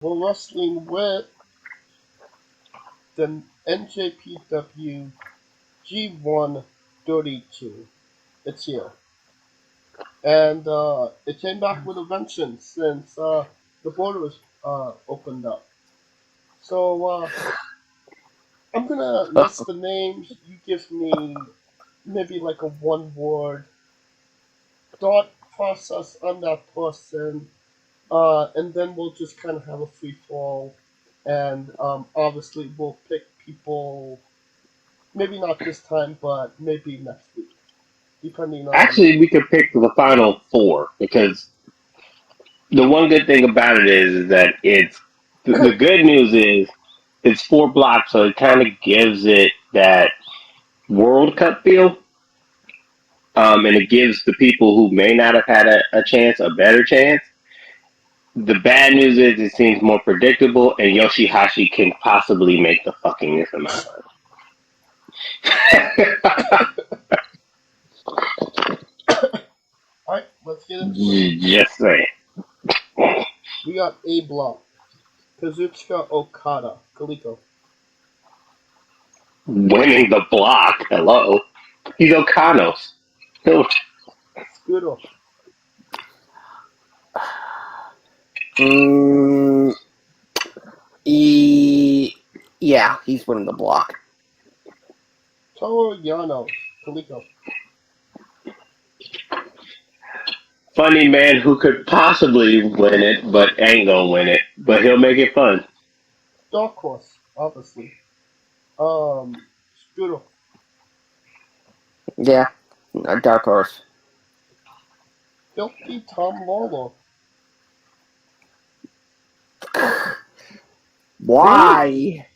We're wrestling with the NJPW G1 32. It's here. And it came back with a vengeance since the borders opened up. So I'm gonna list the names. You give me maybe like a one-word thought process on that person, and then we'll just kind of have a free fall. And obviously, we'll pick people. Maybe not this time, but maybe next week, depending on. Actually, we could pick the final four because the one good thing about it is that the good news is it's four blocks, so it kind of gives it that World Cup feel. And it gives the people who may not have had a chance a better chance. The bad news is it seems more predictable, and Yoshihashi can possibly make the fucking this amount of All right, let's get into it. money. Just saying. We got A block: Kazuchika Okada, Kaliko. Winning the block. Hello. He's Okanos. Scooter, Mm, yeah, he's winning the block. Toru Yano, Kaliko. Funny man who could possibly win it, but ain't gonna win it. But he'll make it fun. Dark Horse, obviously. Scooter, Yeah, a dark horse. Filthy Tom Lawler, Why?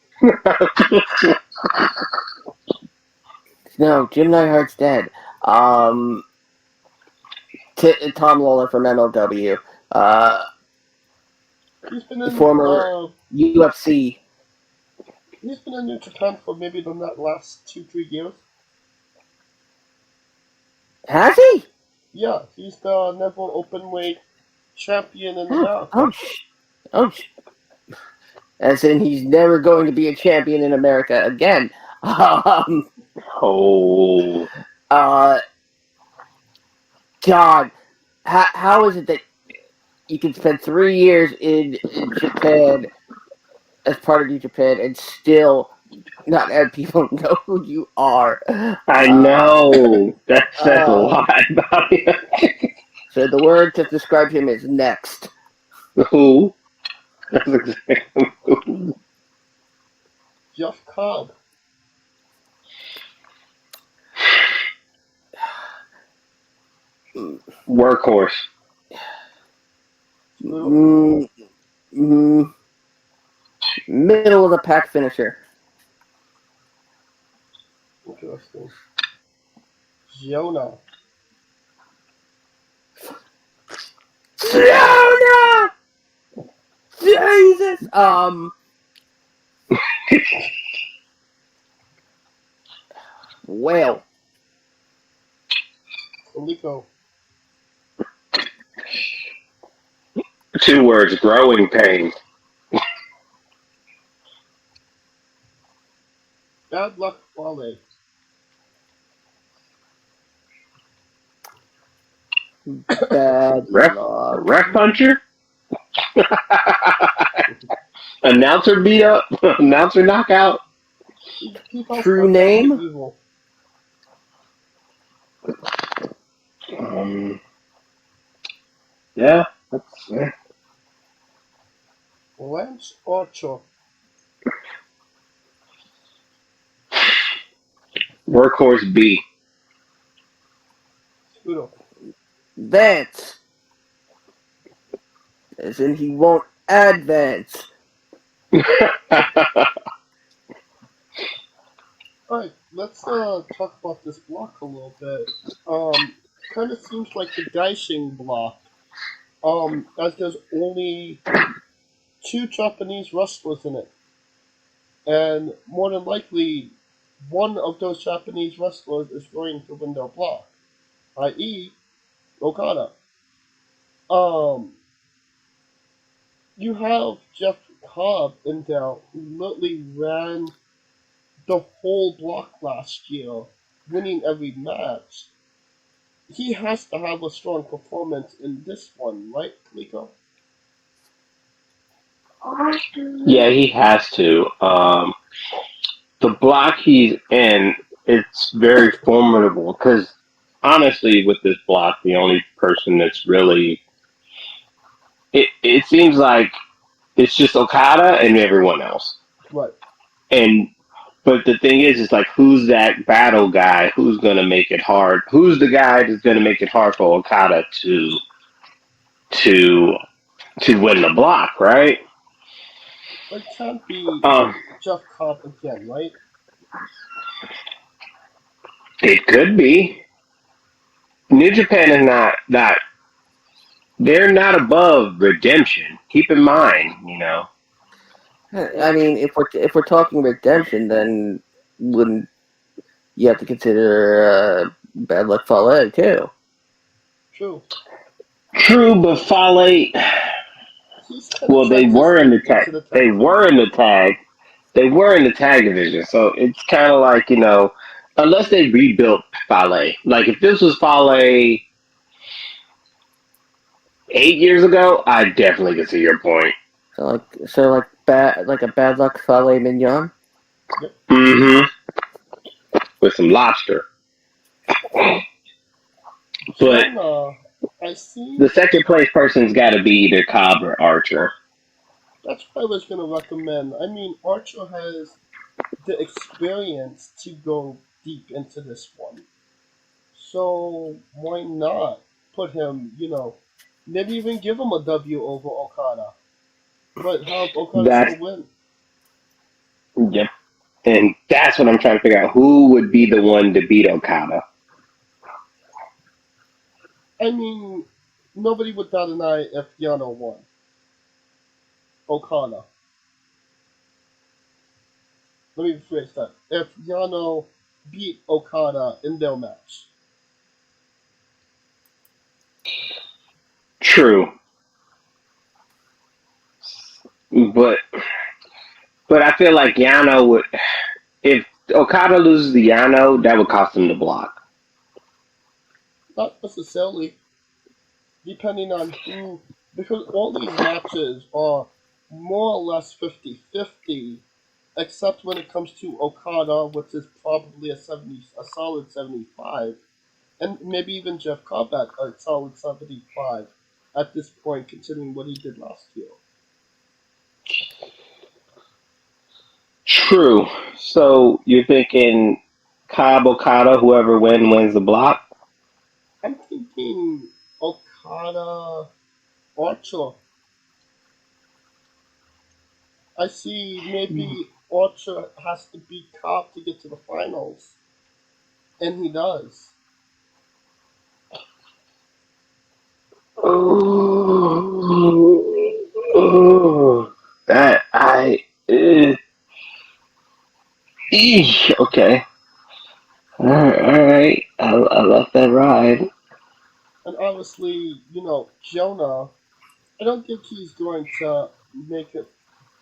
No, Jim Neidhart's dead. Tom Lawler from MLW. he's been in, Former UFC. he's been in New Japan for maybe the last 2-3 years. Has he? Yeah, he's the Never Openweight champion in Oh, America. oh, as in he's never going to be a champion in America again. Oh. God, how is it that you can spend 3 years in Japan as part of New Japan and still not have people know who you are? I know. That says a lot about him. So the word to describe him is next. Who? That's exactly who. Jeff Cobb, Workhorse. Mm, middle of the pack finisher. interesting. Jonah, Jonah! Jesus! Well. Kaliko, 2 words, growing pains. Bad Luck Wale, Bad luck. Ref puncher? Announcer beat up? Announcer knockout? True name? Evil. Yeah, Lance Archer, Workhorse B. Scooter, Vance. As in he won't advance. Alright, let's talk about this block a little bit. Kind of seems like the Gaishing block. As there's only 2 Japanese wrestlers in it. And more than likely, one of those Japanese wrestlers is going to win their block, i.e., Okada. Um, You have Jeff Cobb in there who literally ran the whole block last year, winning every match. He has to have a strong performance in this one, right, Kaliko? Yeah, he has to. The block he's in, it's very formidable because honestly, with this block, the only person that's really it seems like it's just Okada and everyone else. Right. And but the thing is like who's that battle guy? Who's gonna make it hard? Who's the guy that's gonna make it hard for Okada to to win the block? Right? It can't be Um, Jeff Cobb again, right? it could be. New Japan is not they're not above redemption. Keep in mind, you know. I mean, if we're talking redemption, then wouldn't you have to consider Bad Luck Fale too? True. True, but Fale, He's kind of well, they were in transitioning the tag. into the They tag were division. in the tag. They were in the tag division, so it's kind of like unless they rebuilt Fale. Like if this was Fale 8 years ago, I definitely could see your point. Like a Bad Luck Fale Mignon. Yep. Mm-hmm. With some lobster, but Jonah, I see. the second place person's got to be either Cobb or Archer. That's what I was going to recommend. I mean, Archer has the experience to go deep into this one. So why not put him, maybe even give him a W over Okada, but have Okada That's still win. Yep. And that's what I'm trying to figure out. Who would be the one to beat Okada? I mean, nobody would bat an eye if Yano won. Okada. Let me rephrase that. If Yano beat Okada in their match. True, but I feel like Yano would. If Okada loses to Yano, that would cost him the block. Not necessarily, depending on who, because all these matches are more or less 50-50, except when it comes to Okada, which is probably a solid 75, and maybe even Jeff Cobb at a solid 75 at this point, considering what he did last year. True. So you're thinking Cobb Okada, whoever wins the block. I'm thinking Okada Archer. I see maybe Archer has to beat Cobb to get to the finals, and he does. Oh, that I. Okay. All right. I left that ride. And obviously, Jonah, I don't think he's going to make it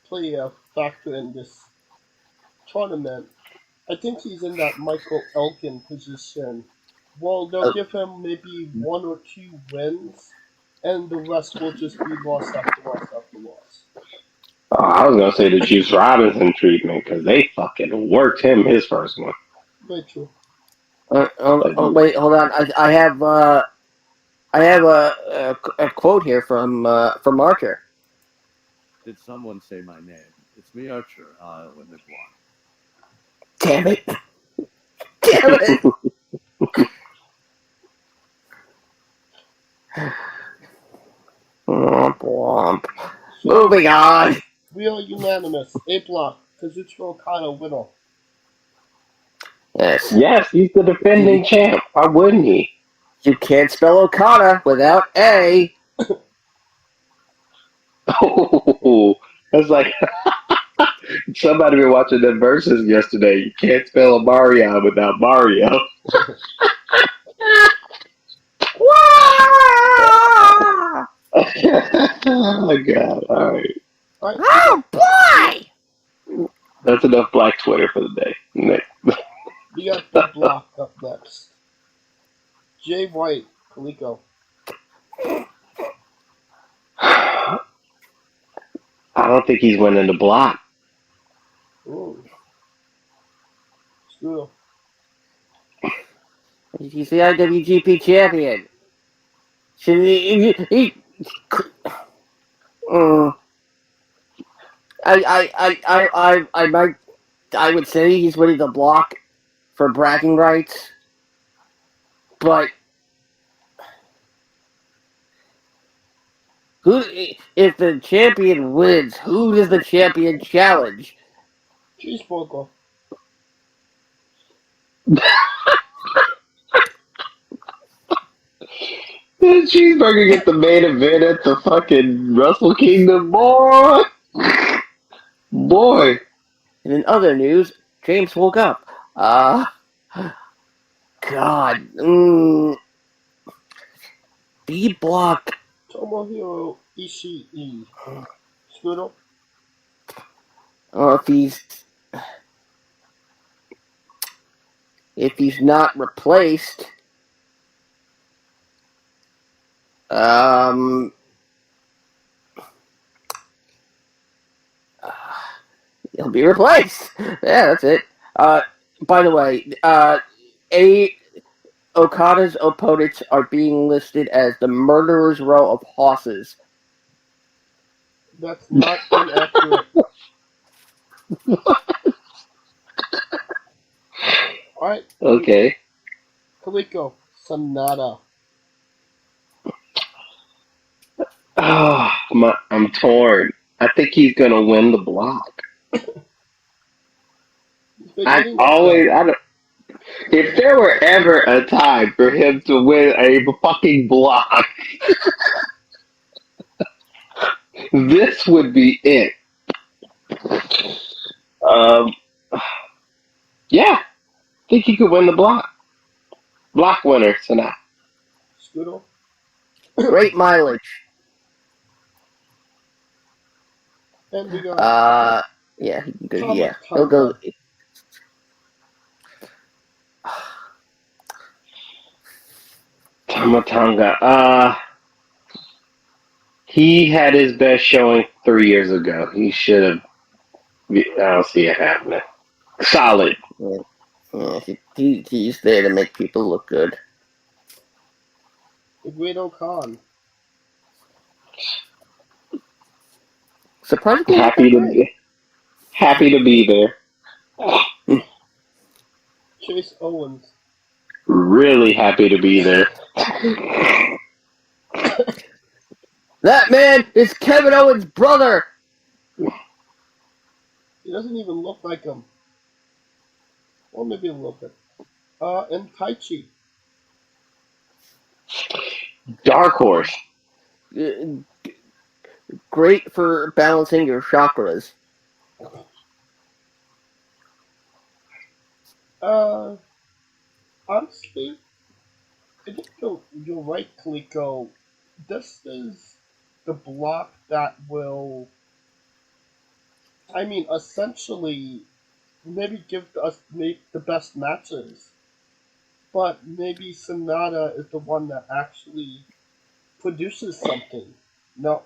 play a factor in this tournament. I think he's in that Michael Elkin position. Well, they'll Uh, give him maybe one or two wins, and the rest will just be loss after loss after loss. Oh, I was gonna say the Juice Robinson treatment because they fucking worked him his first one. Very true. Like, wait, hold on. I have a quote here from Archer. Did someone say my name? It's me, Archer. I'll win the block. Damn it! Damn it! Womp womp. So, Moving on. we are unanimous. A block, Kazuchika Okada winner. Yes. yes, he's the defending champ. Why wouldn't he? You can't spell Okada without A. Oh, that's like somebody been watching the verses yesterday. You can't spell a Mario without Mario. Oh my god! All right, All right, Oh boy! that's enough Black Twitter for the day. Next. we got the block up next. Jay White, Coleco. I don't think he's winning the block. Ooh, Screw. He's the IWGP champion. Should uh, I might, I would say he's winning the block for bragging rights, but who? If the champion wins, who does the champion challenge? Cheeseburger. Did Cheeseburger get the main event at the fucking Wrestle Kingdom, boy? Boy. And in other news, James woke up. God, B block. Tomohiro Ishii. Screw. Or if he's not replaced, he'll be replaced. Yeah, that's it. By the way, Okada's opponents are being listed as the Murderer's Row of Hosses. That's not inaccurate. All right. Okay. Coleco. Sonata. Oh, I'm torn. I think he's gonna win the block. I always, I don't. If there were ever a time for him to win a fucking block, this would be it. Um, yeah, I think he could win the block. Block winner tonight. Screw. Great mileage. And we got Yeah, he can go. Tama Yeah, he'll go. Tamatanga. He had his best showing 3 years ago. He should have. I don't see it happening. Solid. Yeah, he's there to make people look good. the Great Khan. Surprisingly, Happy to be there. Chase Owens. Really happy to be there. that man is Kevin Owens' brother. He doesn't even look like him. Or maybe a little bit. And Taichi. Dark Horse. Great for balancing your chakras. Honestly, I think you're right, Coleco. This is the block that will, essentially, maybe give us the best matches. But maybe Sonata is the one that actually produces something. No.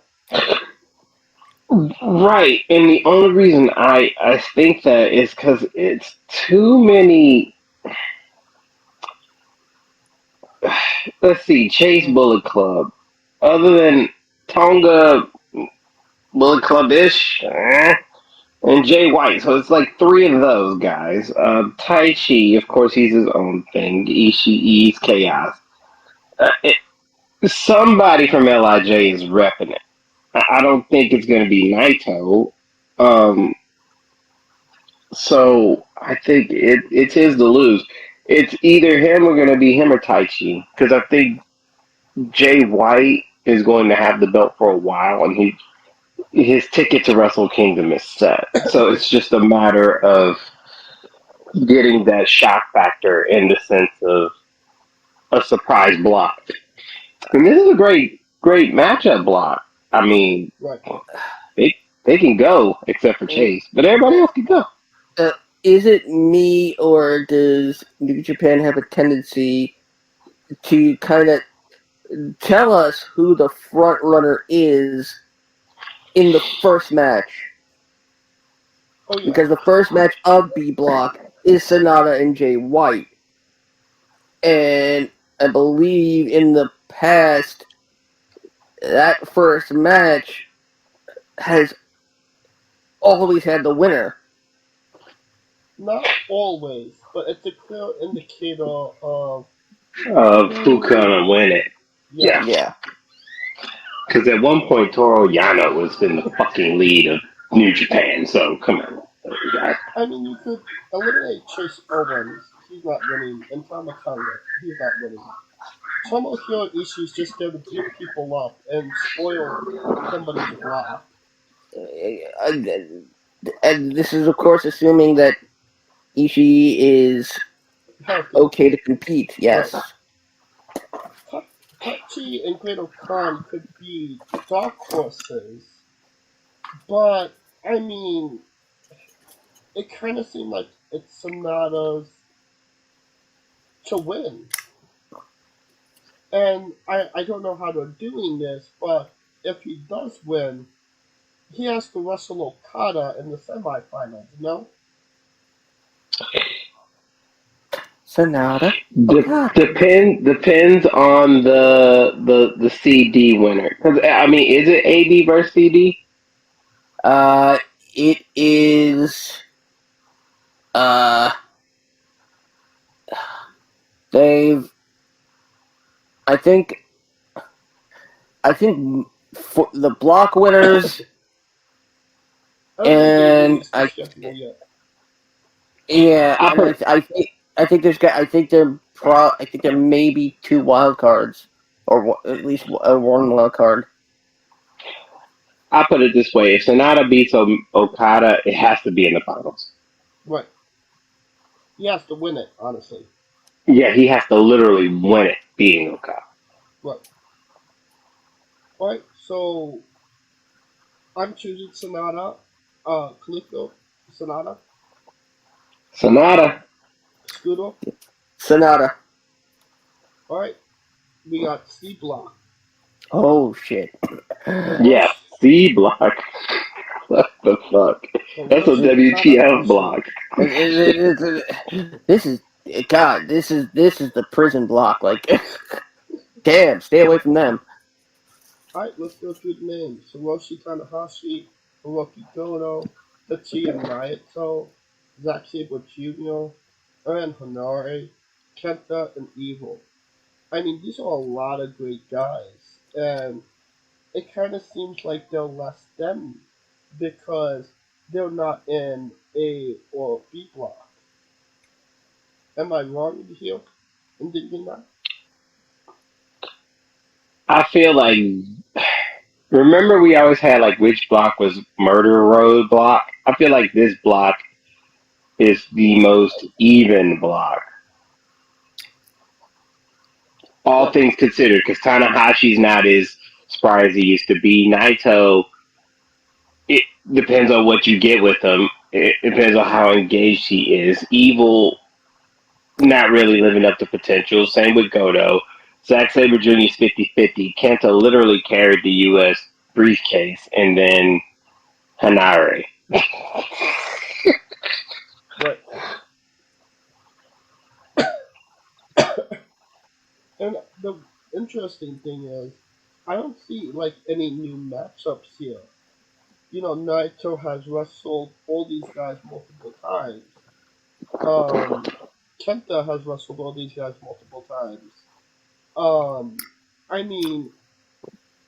Right, and the only reason I think that is because it's too many. Let's see, Chase Bullet Club. Other than Tonga Bullet Club ish, and Jay White. So it's like three of those guys. Tai Chi, of course, he's his own thing. Ishii's Chaos. Somebody from Lij is repping it. I don't think it's going to be Naito. Um, so I think it's his to lose. It's either him or going to be him or Tai Chi. Because I think Jay White is going to have the belt for a while, and his ticket to Wrestle Kingdom is set. So it's just a matter of getting that shock factor in the sense of a surprise block. And this is a great great matchup block. I mean, Right. they can go except for And, Chase, but everybody else can go. Is it me, or does New Japan have a tendency to kind of tell us who the front runner is in the first match? oh yeah. Because the first match of B Block is Sonata and Jay White. And I believe in the past, that first match has always had the winner. Not always, but it's a clear indicator of Who gonna win it? yeah. Yeah. Yeah. Because at one point, Toru Yano was in the fucking lead of New Japan, so come on. I mean, you could eliminate Chase Owens. He's not winning, and Tamatanga. He's not winning. Tomohiro Ishii's just there to beat people up and spoil somebody's block. And this is, of course, assuming that Ishii is Healthy. okay to compete. Yes. Right. Tachi and Great Khan could be dark horses, but I mean, it kind of seemed like it's Sonata's to win. And I don't know how they're doing this, but if he does win, he has to wrestle Okada in the semifinals, no? Sonata. Okada. Depends on the CD winner. Because I mean, is it AD versus CD? It is. Uh, they've. I think. For the block winners, I don't think and AD is the champion yet. yeah, and I think there's. I think I think there may be two wild cards, or at least one wild card. I put it this way: if Sonata beats Okada, it has to be in the finals. Right. He has to win it, honestly. Yeah, he has to literally win it, beating Okada. Right. Alright, so I'm choosing Sonata, Kaliko, Sonata, Sonata. Scudo. Sonata. Alright, we got C Block. Oh shit. Yeah, C block. What the fuck? That's a WTF block. This is God. This is the prison block. Like, damn, stay away from them. Alright, let's go through the names. Hiroshi Tanahashi, Hiroki Goto, Tetsuya Naito, Zack Sabre Jr., Aaron Hanare, Kenta, and Evil. I mean, these are a lot of great guys, and it kind of seems like they're less than because they're not in A or B block. Am I wrong here in thinking that? I feel like remember we always had like which block was Murder Road block. I feel like this block is the most even block. All Right. things considered, because Tanahashi's not as spry as he used to be. Naito, it depends on what you get with him. It depends on how engaged he is. Evil, not really living up to potential. Same with Goto. Zack Sabre Jr. is 50-50. Kenta literally carried the U.S. briefcase. And then Hanare. Right. And the interesting thing is, I don't see like any new matchups here. You know, Naito has wrestled all these guys multiple times. Um, Kenta has wrestled all these guys multiple times. Um, I mean,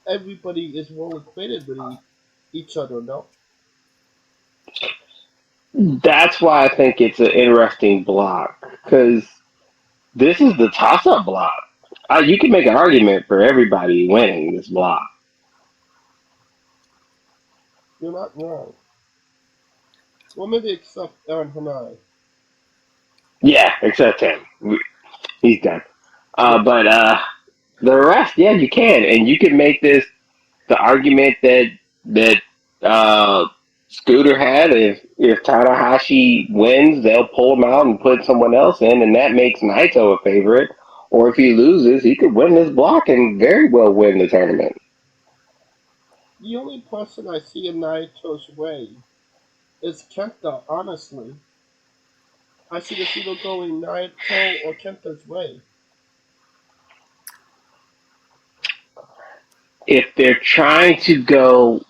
everybody is well acquainted with each other, no? That's why I think it's an interesting block. Because this is the toss-up block. You can make an argument for everybody winning this block. You're not wrong. Well, maybe except Aaron Hanai. Yeah, except him. He's done. Yeah. But The rest, yeah, you can, and you can make this the argument that Scooter had. If Tanahashi wins, they'll pull him out and put someone else in, and that makes Naito a favorite. Or if he loses, he could win this block and very well win the tournament. The only person I see in Naito's way is Kenta, honestly. I see this either going Naito or Kenta's way. If they're trying to go,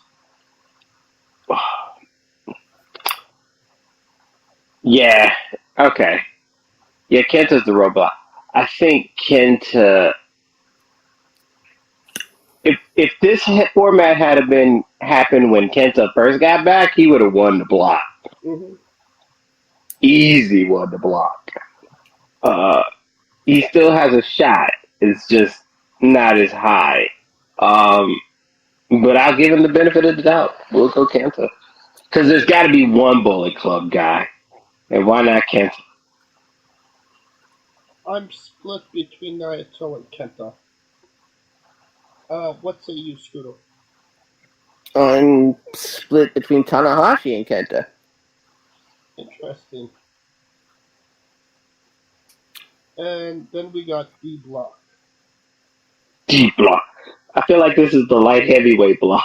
yeah, okay, yeah, Kenta's the roadblock. I think Kenta. If this format had been happened when Kenta first got back, he would have won the block. Hmm. Easy won the block. Uh, he still has a shot. It's just not as high. Um, but I'll give him the benefit of the doubt. We'll go Kenta because there's got to be one Bullet Club guy, and why not Kenta? I'm split between Naito and Kenta. What say you, Scooter? I'm split between Tanahashi and Kenta. Interesting. And then we got D Block. D block. I feel like this is the light heavyweight block.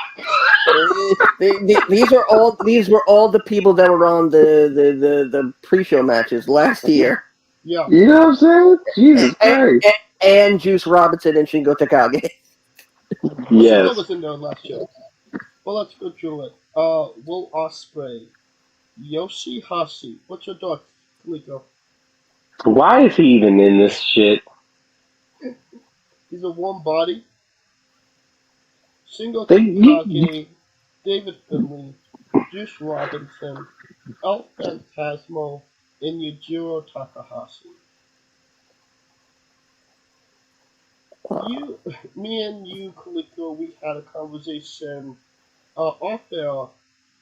These were all the people that were on the pre-show matches last year. Yeah. You know what I'm saying? Jesus Christ. And Juice Robinson and Shingo Takagi. Shingo Yes. was in there last year. Well, let's go through it. Will Ospreay, Yoshihashi. What's your thoughts, Nico? Why is he even in this shit? He's a warm body. Shingo They, Takagi, David Finley, Juice Robinson, El Phantasmo, and Yujiro Takahashi. You, me and you, Kaliko, we had a conversation off air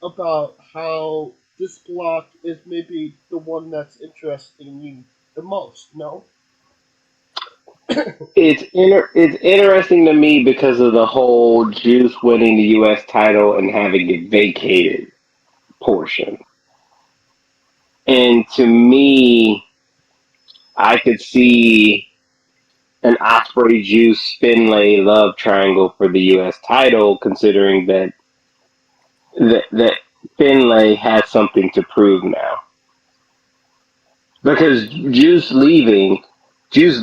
about how this block is maybe the one that's interesting you the most. No? it's interesting to me because of the whole Juice winning the U.S. title and having it vacated portion. And to me, I could see an Osprey Juice Finlay love triangle for the U.S. title, considering that Finlay has something to prove now. Because Juice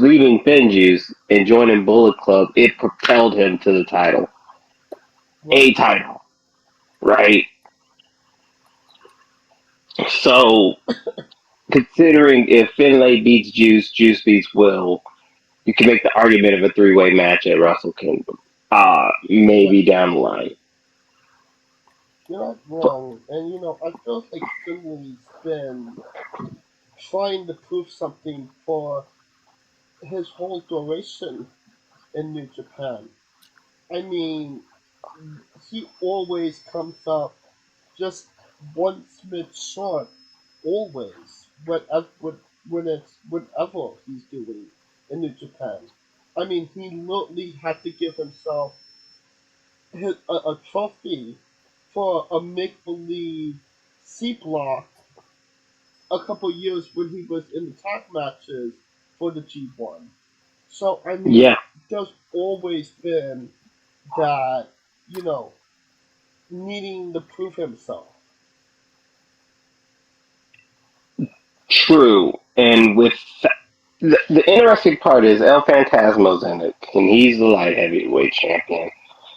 leaving Finn Juice and joining Bullet Club, it propelled him to the title, Right. a title, right? So, considering if Finlay beats Juice, Juice beats Will, you can make the argument of a three-way match at Wrestle Kingdom. Right. Maybe down the line. You're not But wrong. And I feel like Finley's been trying to prove something for his whole duration in New Japan. I mean, he always comes up just one smidge short, always, whenever he's doing in New Japan. I mean, he literally had to give himself a trophy for a make believe C block a couple years when he was in the tag matches for the G1. So, I mean, yeah, there's always been that, you know, needing to prove himself. true. And with the interesting part is El Phantasmo's in it, and he's the light heavyweight champion.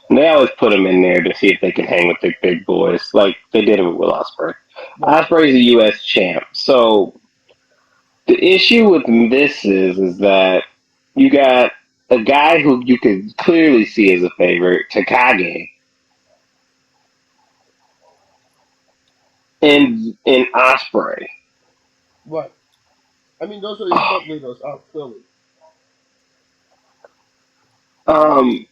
And they always put him in there to see if they can hang with the big boys, like they did it with Will Ospreay. Right. Ospreay's a U.S. champ, so the issue with this is that you got a guy who you could clearly see as a favorite, Takagi, and Osprey. Right. I mean, those are your front leaders out clearly. Um,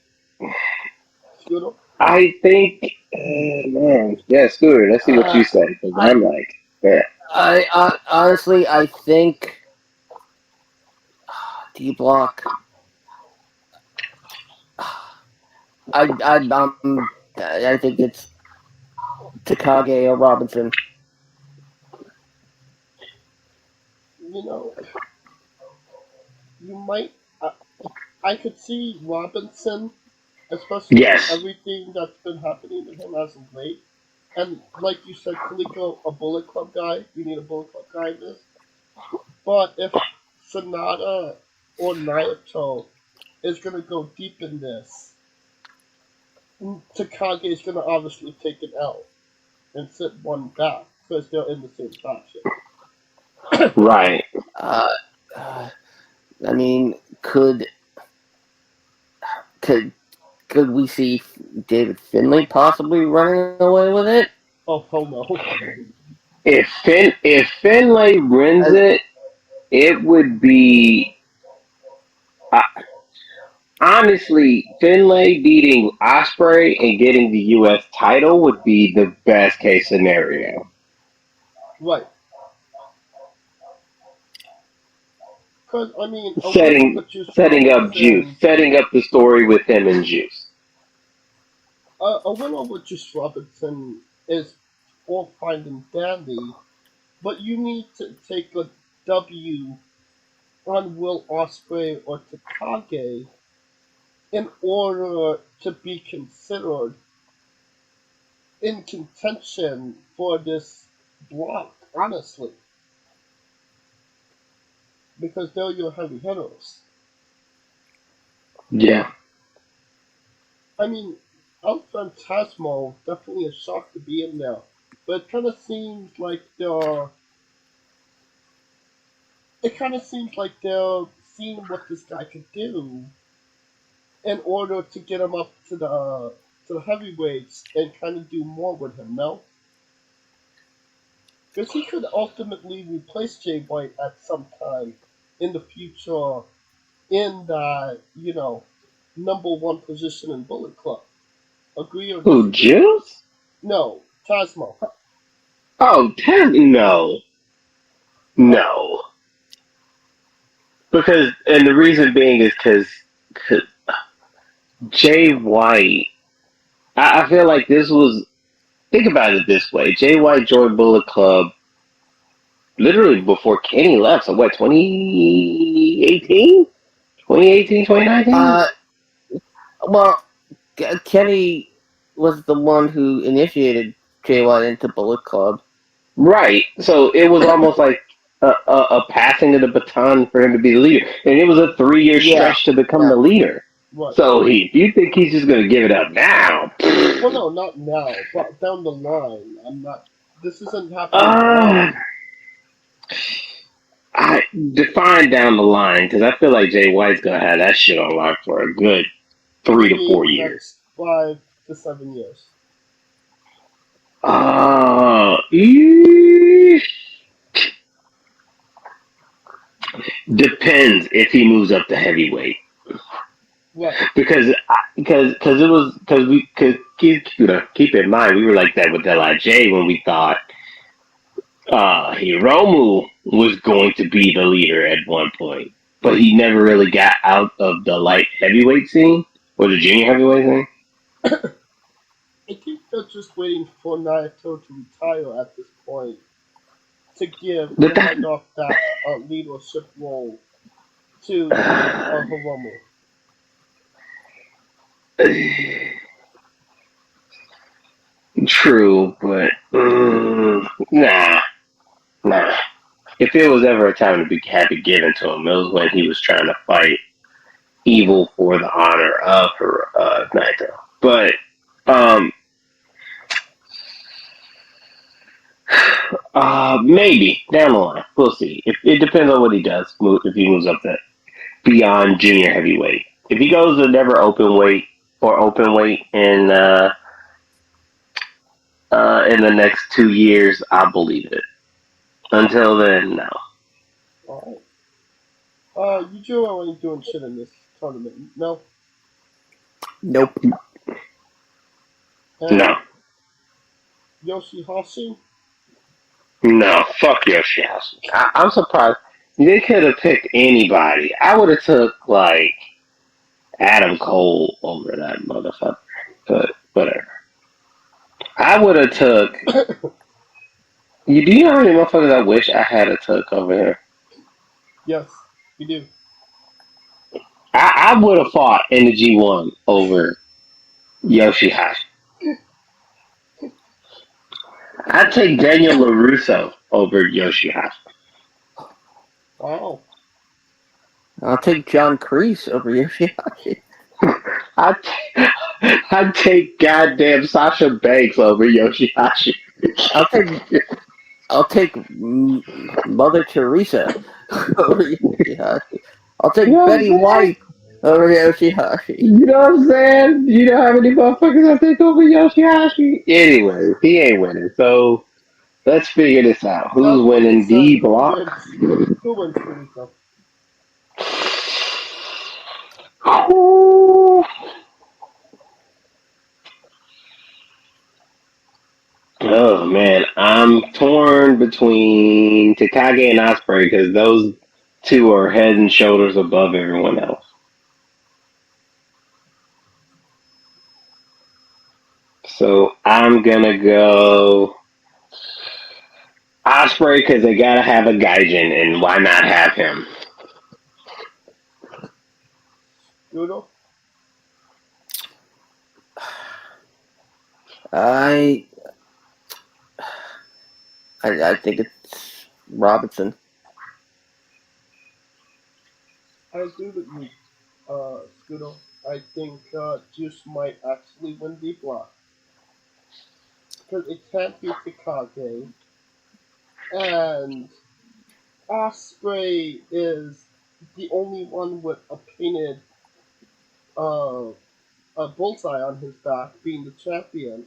Scooter? I think, man, yeah, Scooter. Let's see what Uh, you say because I, I'm like, yeah, honestly, I think D Block. I think it's Takagi or Robinson. You know, you might. I could see Robinson, especially with Yes. everything that's been happening with him as of late. And like you said, Kaliko, a Bullet Club guy. You need a Bullet Club guy in this. But if Sonata or Naito is going to go deep in this, Takagi is going to obviously take an L and sit one back because they're in the same faction. Right. Uh, I mean, could we see David Finlay possibly running away with it? Oh, hell no. If Finlay wins it, it would be uh, honestly Finlay beating Osprey and getting the U.S. title would be the best case scenario. Right. Because, I mean, a win over Setting Juice setting up Juice, Robinson, setting up the story with him and Juice. a win over Juice Robinson is all fine and dandy, but you need to take a W on Will Ospreay or Takagi in order to be considered in contention for this block, honestly, because they're your heavy hitters. Yeah. I mean, El Phantasmo definitely a shock to be in there, but it kind of seems like they're seeing what this guy could do in order to get him up to the heavyweights and kind of do more with him. No, because he could ultimately replace Jay White at some time in the future in that number one position in Bullet Club. Agree or Who, disagree? Juice? No, Tasmo. Oh, no. Oh, No. And the reason being is because Jay White, I feel like think about it this way. Jay White joined Bullet Club literally before Kenny left. So what, 2018? 2018, 2019? Uh, well, Kenny was the one who initiated JY into Bullet Club. Right. So it was almost like a passing of the baton for him to be the leader. And it was a 3-year Yeah, stretch to become yeah. the leader. right. So if you think he's just going to give it up now, Well, no, not now, but down the line. I'm not. This isn't happening uh, now. I define down the line because I feel like Jay White's going to have that shit on lock for a good You 3 to 4 mean years. next 5 to 7 years? Eesh. Depends if he moves up to heavyweight. Right. Because it was because keep in mind we were like that with Lij when we thought Hiromu was going to be the leader at one point, but he never really got out of the light heavyweight scene or the junior heavyweight scene. I think they're just waiting for Naito to retire at this point to give But the hand off that leadership role to Hiromu. True, but nah. If it was ever a time to be had to give it to him, it was when he was trying to fight evil for the honor of her Naito. But um, maybe down the line, we'll see. It depends on what he does. If he moves up to beyond junior heavyweight, if he goes to never open weight or open weight in the next 2 years, I believe it. Until then, no. Alright. Yujiro ain't doing shit in this tournament. No? Nope. And No. Yoshihashi? No, fuck Yoshihashi. I'm surprised. They could have picked anybody. I would have took like Adam Cole over that motherfucker. But whatever. I would have took. You do you know how many motherfuckers I wish I had a took over here? Yes, we do. I would have fought in the G1 over Yoshihashi. I'd take Daniel LaRusso over Yoshihashi. Wow. I'll take John Kreese over Yoshihashi. I'd, I'd take goddamn Sasha Banks over Yoshihashi. I'll take Mother Teresa over Yoshihashi. I'll You take know what I'm Betty saying? White over Yoshihashi. You know what I'm saying? You know how many motherfuckers I take over Yoshihashi? Anyway, he ain't winning. So let's figure this out. Who's That being winning said, D block? Who wins Felico? Oh man, I'm torn between Takage and Osprey because those two are head and shoulders above everyone else. So I'm gonna go Osprey because they gotta have a Gaijin, and why not have him? Doodle? I think it's Robinson. I agree with you, Scudo. I think Juice might actually win D block. Because it can't be Takage. And Osprey is the only one with a painted uh, a bullseye on his back, being the champion.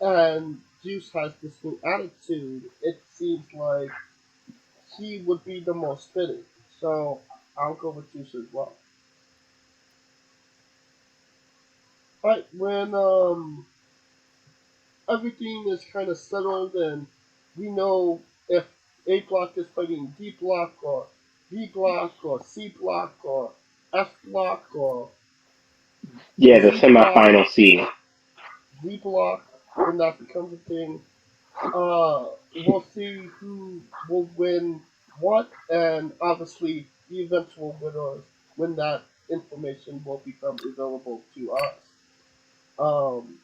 And Juice has this new attitude. It seems like he would be the most fitting. So I'll go with Juice as well. But when everything is kind of settled and we know if A block is fighting D block or B block or C block or F block or Yeah, the Z block, semifinal seed. Z block, when that becomes a thing, we'll see who will win what, and obviously the eventual winners when that information will become available to us. Um,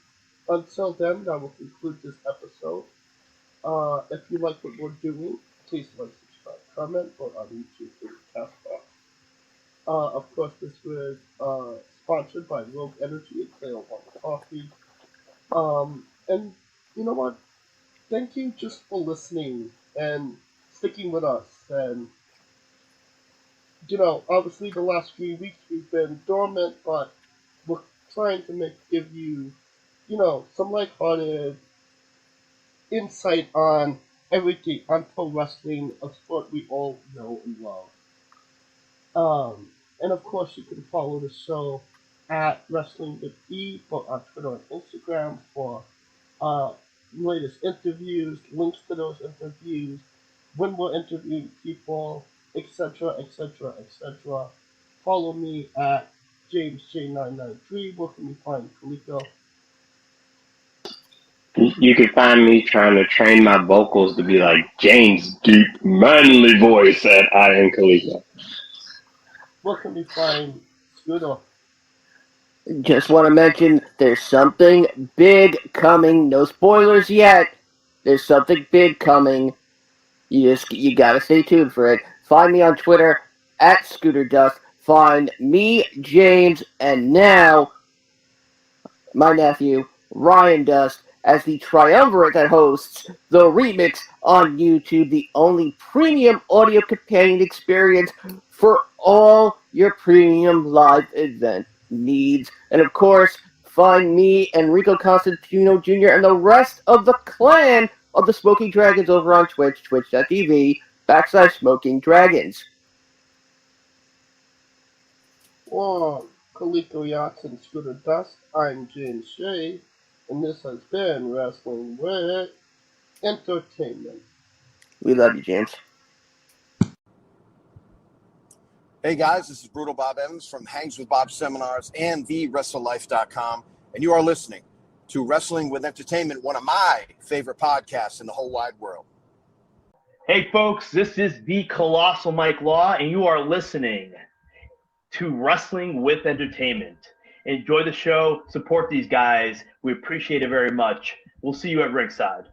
until then, that will conclude this episode. If you like what we're doing, please like, subscribe, comment, or on YouTube or Castbox. Of course, this was sponsored by Rogue Energy and Clear Water Coffee. And you know what? Thank you just for listening and sticking with us. And obviously the last few weeks we've been dormant, but we're trying to give you, some lighthearted insight on everything on pro wrestling, a sport we all know and love. And of course, you can follow the show at Wrestling with E, both on Twitter and Instagram for uh, latest interviews, links to those interviews, when we're interviewing people, etc., etc., etc. Follow me at JamesJ993. Where can you find Kaliko? You can find me trying to train my vocals to be like James' deep, manly voice at I Am Khalifa. Where can we find Scooter? Just want to mention there's something big coming. No spoilers yet. There's something big coming. You gotta stay tuned for it. Find me on Twitter at Scooter Dust. Find me, James, and now my nephew, Ryan Dust, as the triumvirate that hosts the remix on YouTube, the only premium audio companion experience for all your premium live event needs. And of course, find me, Enrico Constantino Jr., and the rest of the clan of the Smoking Dragons over on Twitch, twitch.tv/Smoking Dragons. For Kaliko Yachts and Scooter Dust, I'm James Shea, and this has been Wrestling with Entertainment. We love you, James. Hey guys, this is Brutal Bob Evans from Hangs with Bob Seminars and TheWrestleLife.com, and you are listening to Wrestling with Entertainment, one of my favorite podcasts in the whole wide world. Hey folks, this is the Colossal Mike Law, and you are listening to Wrestling with Entertainment. Enjoy the show, support these guys. We appreciate it very much. We'll see you at ringside.